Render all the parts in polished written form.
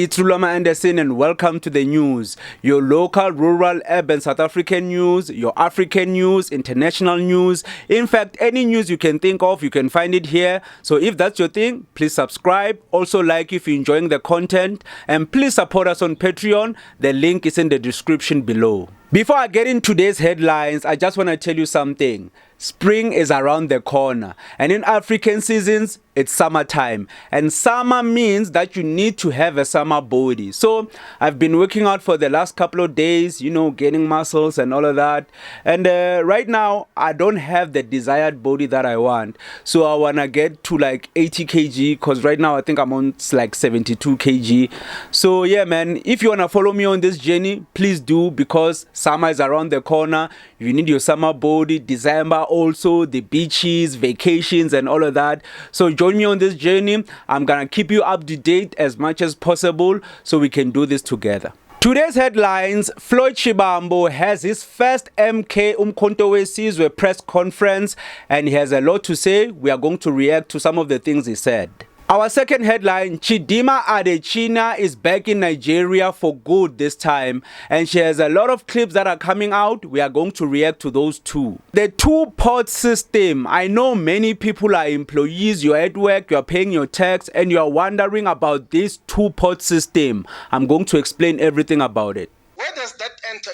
it's Chidimma Adetshina and welcome to the news. Your local, rural, urban South African news, your African news, international news. In fact, any news you can think of, you can find it here. So if that's your thing, please subscribe. Also like if you're enjoying the content. And please support us on Patreon. The link is in the description below. Before I get into today's headlines, I just want to tell you something. Spring is around the corner, and in African seasons, it's summertime. And summer means that you need to have a summer body. So I've been working out for the last couple of days, gaining muscles and all of that. And right now, I don't have the desired body that I want. So I want to get to like 80 kg because right now I think I'm on like 72 kg. So yeah, man, if you want to follow me on this journey, please do, because summer is around the corner. You need your summer body. December also, the beaches, vacations and all of that. So join me on this journey. I'm gonna keep you up to date as much as possible so we can do this together. Today's headlines: Floyd Shivambu has his first MK Umkhonto Wesizwe press conference and he has a lot to say. We are going to react to some of the things he said. Our second headline: Chidimma Adetshina is back in Nigeria for good this time, and she has a lot of clips that are coming out. We are going to react to those too. The two-pot system. I know many people are employees, you're at work, you're paying your tax, and you're wondering about this two-pot system. I'm going to explain everything about it. Where does that enter?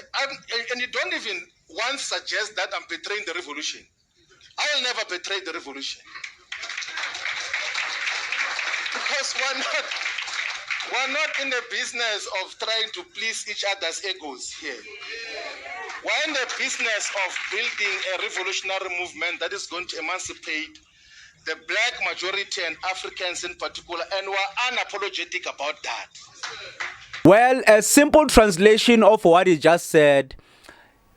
And you don't even once suggest that I'm betraying the revolution. I will never betray the revolution. Because we're not in the business of trying to please each other's egos here. We're in the business of building a revolutionary movement that is going to emancipate the black majority and Africans in particular, and we're unapologetic about that. Well, a simple translation of what he just said: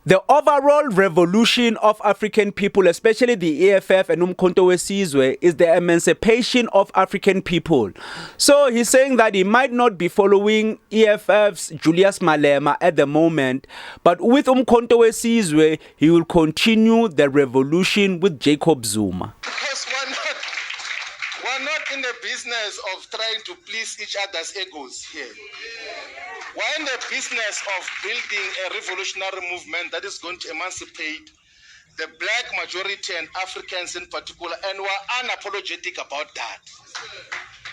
the overall revolution of African people, especially the EFF and Umkhonto Wesizwe, is the emancipation of African people. So he's saying that he might not be following EFF's Julius Malema at the moment, but with Umkhonto Wesizwe, he will continue the revolution with Jacob Zuma. Because we're not in the business of trying to please each other's egos here. We're in the business of building a revolutionary movement that is going to emancipate the black majority and Africans in particular, and we're unapologetic about that.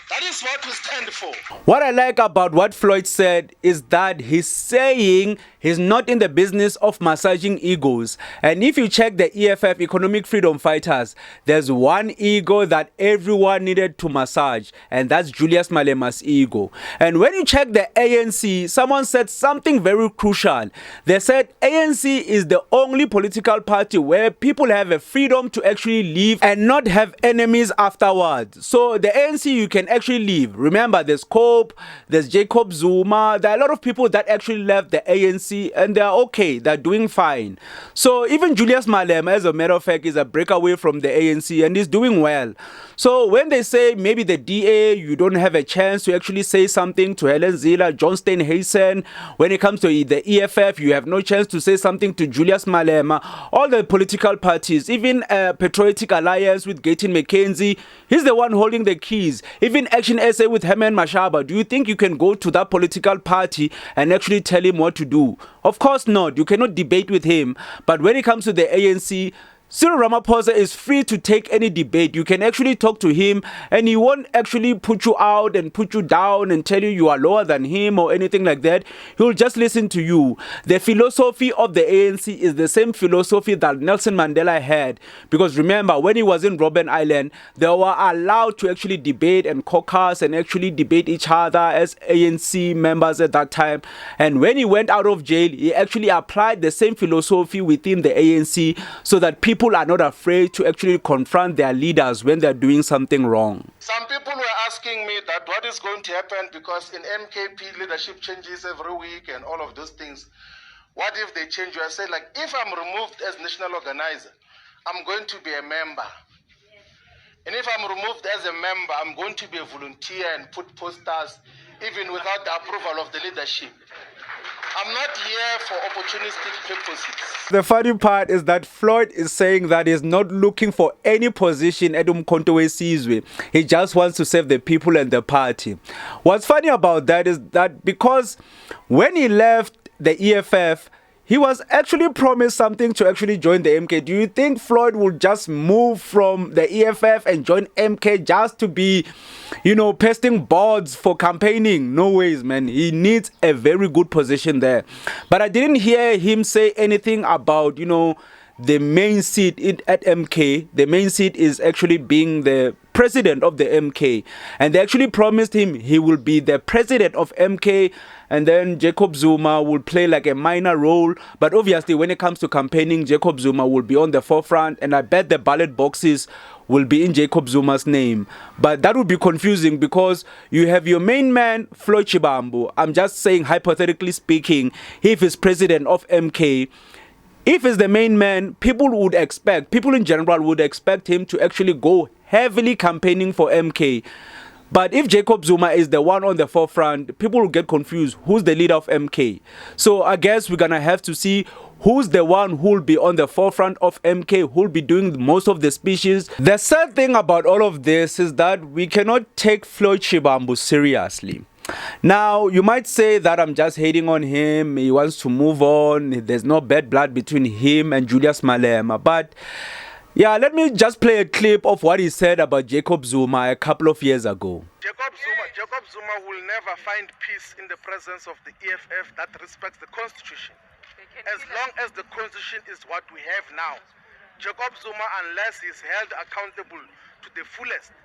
That is what we stand for. What I like about what Floyd said is that he's saying he's not in the business of massaging egos. And if you check the EFF Economic Freedom Fighters, there's one ego that everyone needed to massage, and that's Julius Malema's ego. And when you check the ANC, someone said something very crucial. They said ANC is the only political party where people have a freedom to actually leave and not have enemies afterwards. So the ANC, you can actually leave. Remember, there's Cope, there's Jacob Zuma. There are a lot of people that actually left the ANC and they're okay, they're doing fine. So even Julius Malema, as a matter of fact, is a breakaway from the ANC and he's doing well. So when they say maybe the DA, you don't have a chance to actually say something to Helen Zille, John Steenhuisen. When it comes to the EFF, you have no chance to say something to Julius Malema. All the political parties, even Patriotic Alliance with Gayton McKenzie, he's the one holding the keys. Even Action SA with Herman Mashaba, do you think you can go to that political party and actually tell him what to do? Of course not. You cannot debate with him. But when it comes to the ANC, Cyril Ramaphosa is free to take any debate. You can actually talk to him and he won't actually put you out and put you down and tell you you are lower than him or anything like that. He'll just listen to you. The philosophy of the ANC is the same philosophy that Nelson Mandela had. Because remember, when he was in Robben Island, they were allowed to actually debate and caucus and actually debate each other as ANC members at that time. And when he went out of jail, he actually applied the same philosophy within the ANC so that people are not afraid to actually confront their leaders when they're doing something wrong. Some people were asking me that what is going to happen because in MKP leadership changes every week and all of those things. What if they change? I say, like, if I'm removed as national organizer, I'm going to be a member. And if I'm removed as a member, I'm going to be a volunteer and put posters even without the approval of the leadership. I'm not here for opportunistic purposes. The funny part is that Floyd is saying that he's not looking for any position at Umkhonto Wesizwe. He just wants to serve the people and the party. What's funny about that is that because when he left the EFF, he was actually promised something to actually join the MK. Do you think Floyd would just move from the EFF and join MK just to be, pasting boards for campaigning? No ways, man. He needs a very good position there. But I didn't hear him say anything about, the main seat at MK. The main seat is actually being the president of the MK. And they actually promised him he will be the president of MK, and then Jacob Zuma will play like a minor role. But obviously, when it comes to campaigning, Jacob Zuma will be on the forefront, and I bet the ballot boxes will be in Jacob Zuma's name. But that would be confusing because you have your main man, Floyd Shivambu. I'm just saying, hypothetically speaking, if he's president of MK, if he's the main man, people in general would expect him to actually go heavily campaigning for MK. But if Jacob Zuma is the one on the forefront, people will get confused. Who's the leader of MK? So I guess we're going to have to see who's the one who will be on the forefront of MK, who will be doing most of the speeches. The sad thing about all of this is that we cannot take Floyd Shivambu seriously. Now, you might say that I'm just hating on him. He wants to move on. There's no bad blood between him and Julius Malema. But yeah, let me just play a clip of what he said about Jacob Zuma a couple of years ago. Jacob Zuma will never find peace in the presence of the EFF that respects the Constitution. As long as the Constitution is what we have now, Jacob Zuma, unless he's held accountable to the fullest,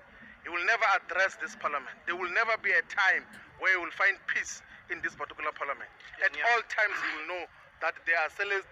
he will never address this parliament. There will never be a time where he will find peace in this particular parliament. At all times, he will know that there are serious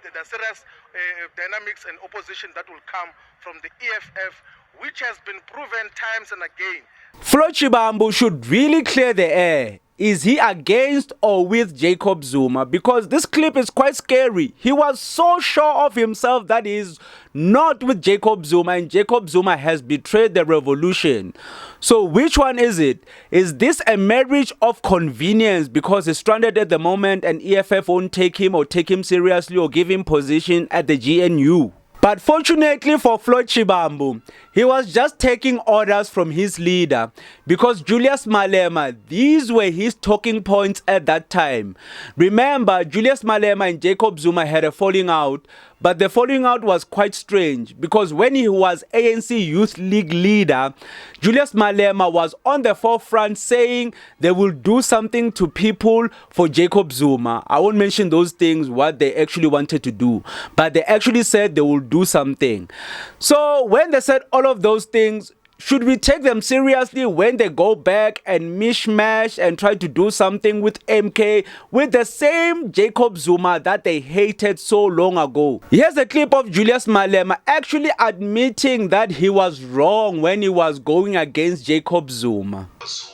dynamics and opposition that will come from the EFF, which has been proven times and again. Floyd Shivambu should really clear the air. Is he against or with Jacob Zuma? Because this clip is quite scary. He was so sure of himself that he is not with Jacob Zuma, and Jacob Zuma has betrayed the revolution. So which one is it? Is this a marriage of convenience because he's stranded at the moment and EFF won't take him or take him seriously or give him position at the GNU? But fortunately for Floyd Shivambu, he was just taking orders from his leader, because Julius Malema, these were his talking points at that time. Remember, Julius Malema and Jacob Zuma had a falling out, but the falling out was quite strange because when he was ANC Youth League leader, Julius Malema was on the forefront saying they will do something to people for Jacob Zuma. I won't mention those things, what they actually wanted to do, but they actually said they will do something. So when they said all of those things, should we take them seriously when they go back and mishmash and try to do something with MK with the same Jacob Zuma that they hated so long ago? Here's a clip of Julius Malema actually admitting that he was wrong when he was going against Jacob Zuma. It's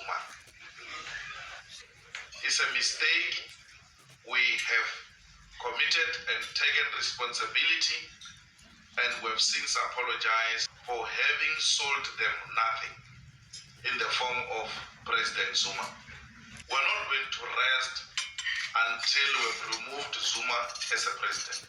a mistake. We have committed and taken responsibility, and we've since apologized for having sold them nothing in the form of President Zuma. We're not going to rest until we've removed Zuma as a president.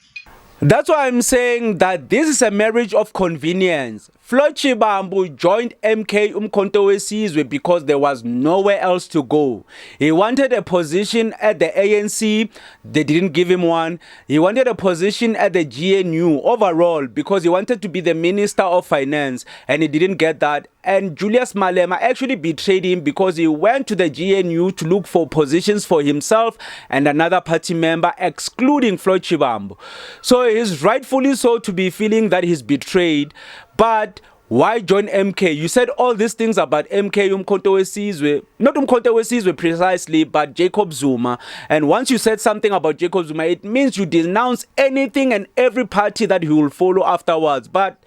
That's why I'm saying that this is a marriage of convenience. Floyd Shivambu joined MK Umkhonto Wesizwe because there was nowhere else to go. He wanted a position at the ANC, they didn't give him one. He wanted a position at the GNU overall because he wanted to be the Minister of Finance, and he didn't get that. And Julius Malema actually betrayed him because he went to the GNU to look for positions for himself and another party member, excluding Floyd Shivambu. So he's rightfully so to be feeling that he's betrayed. But why join MK? You said all these things about MK, Umkhonto Wesizwe, not Umkhonto Wesizwe precisely, but Jacob Zuma. And once you said something about Jacob Zuma, it means you denounce anything and every party that he will follow afterwards. But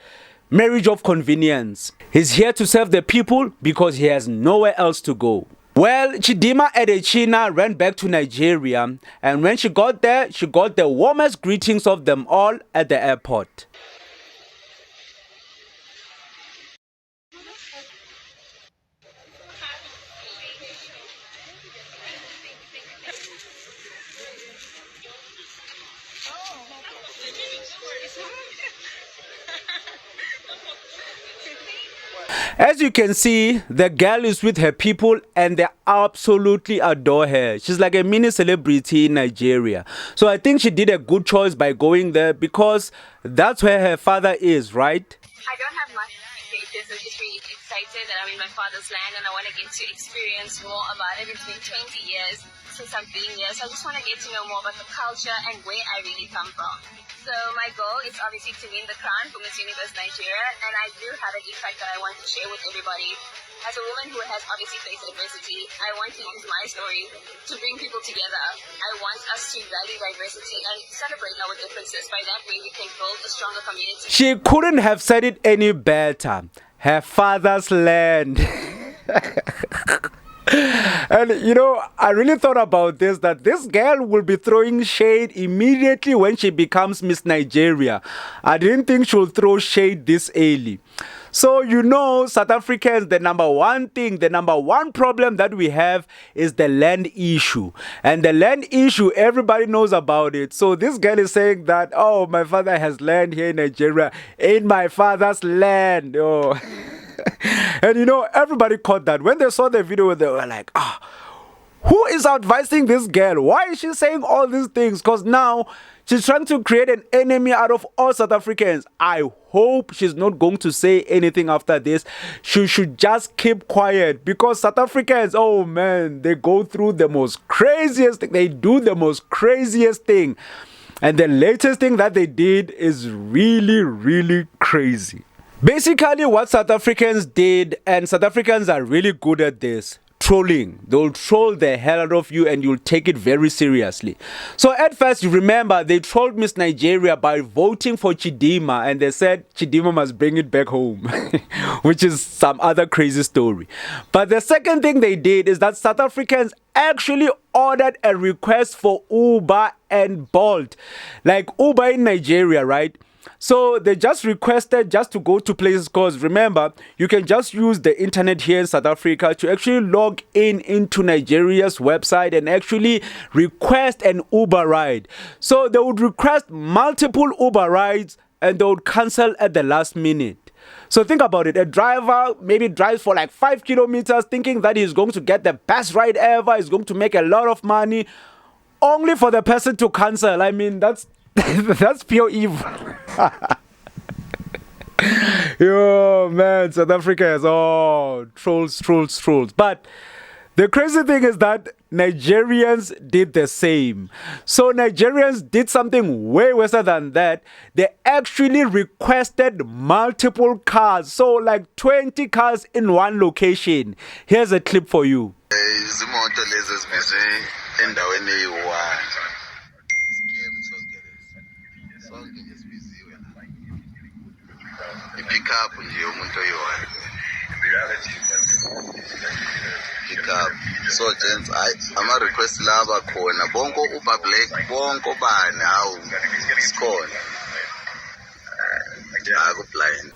marriage of convenience. He's here to serve the people because he has nowhere else to go. Well, Chidimma Adetshina ran back to Nigeria, and when she got there, she got the warmest greetings of them all at the airport. As you can see, the girl is with her people and they absolutely adore her. She's like a mini celebrity in Nigeria. So I think she did a good choice by going there because that's where her father is, right? I don't have much expectations. I'm just really excited that I'm in my father's land and I want to get to experience more about it. It's been 20 years since I've been here, so I just want to get to know more about the culture and where I really come from. So my goal is obviously to win the crown for Miss Universe Nigeria, and I do have an impact that I want to share with everybody. As a woman who has obviously faced adversity, I want to use my story to bring people together. I want us to value diversity and celebrate our differences. By that way, we can build a stronger community. She couldn't have said it any better. Her father's land. And you know, I really thought about this, that this girl will be throwing shade immediately when she becomes Miss Nigeria. I didn't think she'll throw shade this early. So, you know, South Africans, the number one problem that we have is the land issue. And the land issue, everybody knows about it. So this girl is saying that, oh, my father has land here in Nigeria, in my father's land. Oh. And you know, everybody caught that. When they saw the video, they were like, who is advising this girl? Why is she saying all these things? Because now she's trying to create an enemy out of all South Africans. I hope she's not going to say anything after this. She should just keep quiet, because South Africans, oh man, they go through the most craziest thing. They do the most craziest thing. And the latest thing that they did is really, really crazy. Basically, what South Africans did, and South Africans are really good at this, trolling. They'll troll the hell out of you and you'll take it very seriously. So at first, you remember, they trolled Miss Nigeria by voting for Chidimma, and they said Chidimma must bring it back home, which is some other crazy story. But the second thing they did is that South Africans actually ordered a request for Uber and Bolt. Like Uber in Nigeria, right? So they just requested just to go to places, because remember, you can just use the internet here in South Africa to actually log into Nigeria's website and actually request an Uber ride. So they would request multiple Uber rides and they would cancel at the last minute. So think about it. A driver maybe drives for like 5 kilometers thinking that he's going to get the best ride ever, he's going to make a lot of money, only for the person to cancel. I mean, that's that's pure evil. Yo, man, South Africa has trolls. But the crazy thing is that Nigerians did the same. So Nigerians did something way worse than that. They actually requested multiple cars. So like 20 cars in one location. Here's a clip for you. Pick up nje umuntu oyiwona. Pick up. So gents, ama request laba khona bonke uba black bonke bani hawu sikhona.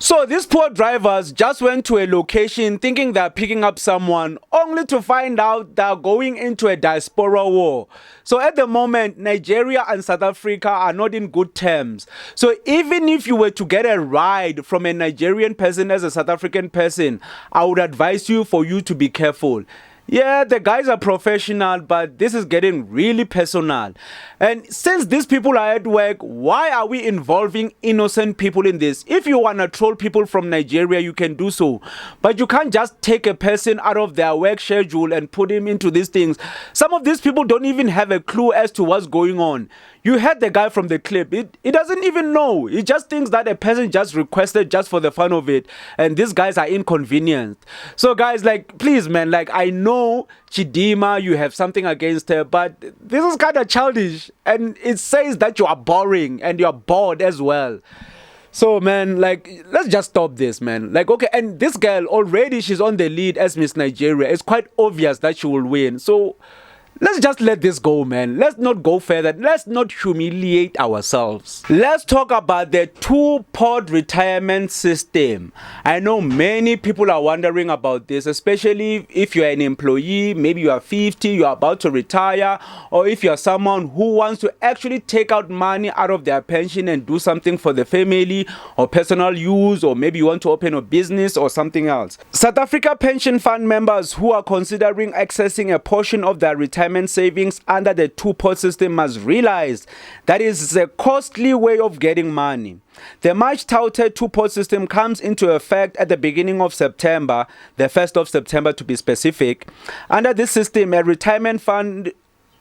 So these poor drivers just went to a location thinking they're picking up someone, only to find out they're going into a diaspora war. So at the moment, Nigeria and South Africa are not in good terms. So even if you were to get a ride from a Nigerian person as a South African person, I would advise you for you to be careful. Yeah, the guys are professional, but this is getting really personal. And since these people are at work, why are we involving innocent people in this? If you want to troll people from Nigeria, you can do so. But you can't just take a person out of their work schedule and put him into these things. Some of these people don't even have a clue as to what's going on. You heard the guy from the clip. He doesn't even know. He just thinks that a person just requested just for the fun of it. And these guys are inconvenienced. So guys, like, please, man, like, I know Chidimma, you have something against her, but this is kind of childish. And it says that you are boring and you're bored as well. So, man, like, let's just stop this, man. Like, okay, and this girl, already she's on the lead as Miss Nigeria. It's quite obvious that she will win. So Let's just let this go, man. Let's not go further. Let's not humiliate ourselves. Let's talk about the two-pot retirement system. I know many people are wondering about this, especially if you're an employee, maybe you are 50, you're about to retire, or if you're someone who wants to actually take out money out of their pension and do something for the family or personal use, or maybe you want to open a business or something else. South Africa Pension Fund members who are considering accessing a portion of their retirement savings under the two-pot system must realize that is a costly way of getting money. The much touted two-pot system comes into effect at the beginning of September, the 1st of September to be specific. Under this system, a retirement fund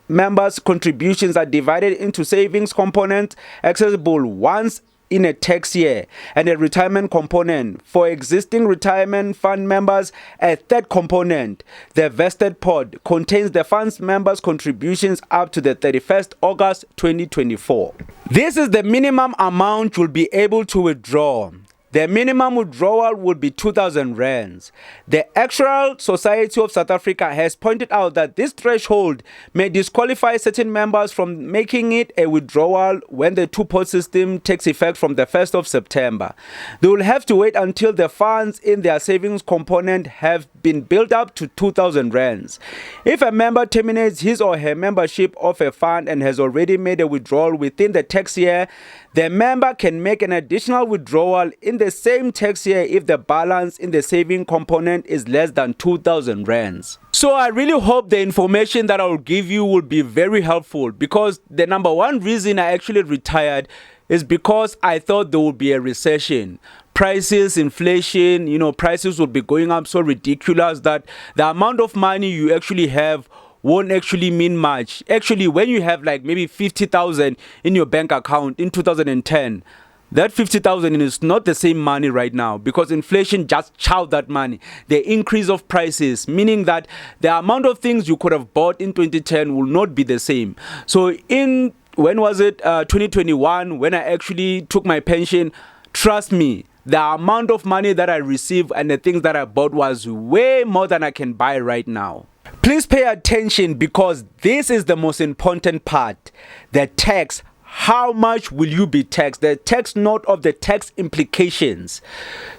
members' contributions are divided into savings components accessible once in a tax year and a retirement component. For existing retirement fund members, a third component, the vested pot, contains the fund's members' contributions up to the 31st August 2024. This is the minimum amount you'll be able to withdraw. The minimum withdrawal would be 2,000 rands. The Actuarial Society of South Africa has pointed out that this threshold may disqualify certain members from making it a withdrawal when the two-pot system takes effect from the 1st of September. They will have to wait until the funds in their savings component have been built up to 2,000 rands. If a member terminates his or her membership of a fund and has already made a withdrawal within the tax year, the member can make an additional withdrawal in the same tax year if the balance in the saving component is less than 2,000 rands. So I really hope the information that I will give you will be very helpful, because the number one reason I actually retired is because I thought there would be a recession. Prices, inflation, prices will be going up so ridiculous that the amount of money you actually have won't actually mean much. Actually, when you have like maybe 50,000 in your bank account in 2010, that 50,000 is not the same money right now, because inflation just chowed that money. The increase of prices, meaning that the amount of things you could have bought in 2010 will not be the same. So when was it? 2021, when I actually took my pension, trust me, the amount of money that I received and the things that I bought was way more than I can buy right now. Please pay attention, because this is the most important part. The tax. How much will you be taxed? The tax note of the tax implications.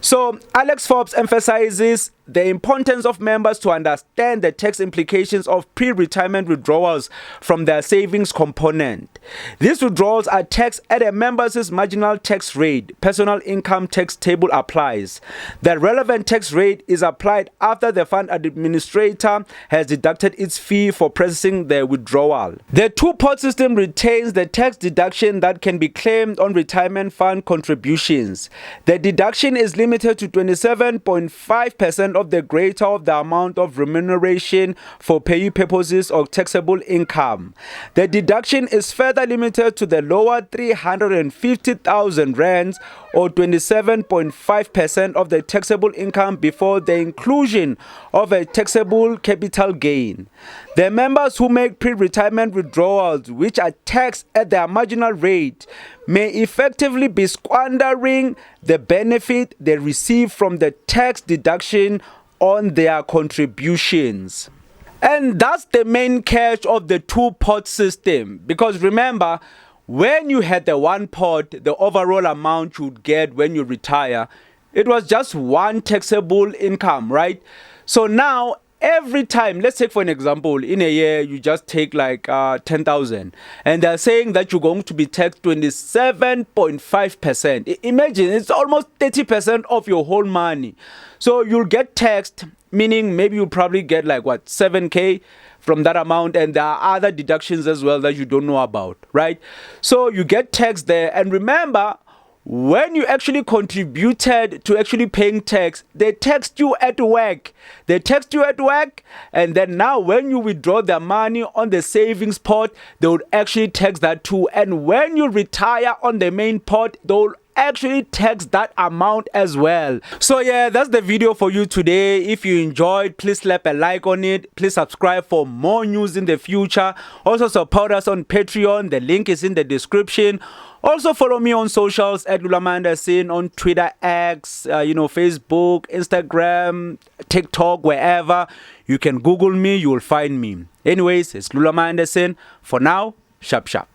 So Alex Forbes emphasizes the importance of members to understand the tax implications of pre-retirement withdrawals from their savings component. These withdrawals are taxed at a member's marginal tax rate. Personal income tax table applies. The relevant tax rate is applied after the fund administrator has deducted its fee for processing the withdrawal. The two-pot system retains the tax deduction that can be claimed on retirement fund contributions. The deduction is limited to 27.5% of the greater of the amount of remuneration for payee purposes of taxable income. The deduction is further limited to the lower 350,000 rands or 27.5% of the taxable income before the inclusion of a taxable capital gain. The members who make pre-retirement withdrawals, which are taxed at their marginal rate, may effectively be squandering the benefit they receive from the tax deduction on their contributions. And that's the main catch of the two-pot system, because remember, when you had the one pot, the overall amount you'd get when you retire, it was just one taxable income, right? So now every time, let's take for an example, in a year you just take like 10,000, and they're saying that you're going to be taxed 27.5%. Imagine, it's almost 30% of your whole money. So you'll get taxed, meaning maybe you'll probably get like 7K from that amount, and there are other deductions as well that you don't know about, right? So you get taxed there. And remember, when you actually contributed to actually paying tax, they taxed you at work. And then now when you withdraw the money on the savings pot, they would actually tax that too. And when you retire on the main pot, they will actually tax that amount as well. So yeah, that's the video for you today. If you enjoyed, please slap a like on it. Please subscribe for more news in the future. Also support us on Patreon. The link is in the description. Also follow me on socials at Chidimma Adetshina on Twitter, X, Facebook, Instagram, TikTok, wherever. You can Google me, you will find me. Anyways, it's Chidimma Adetshina. For now, sharp sharp.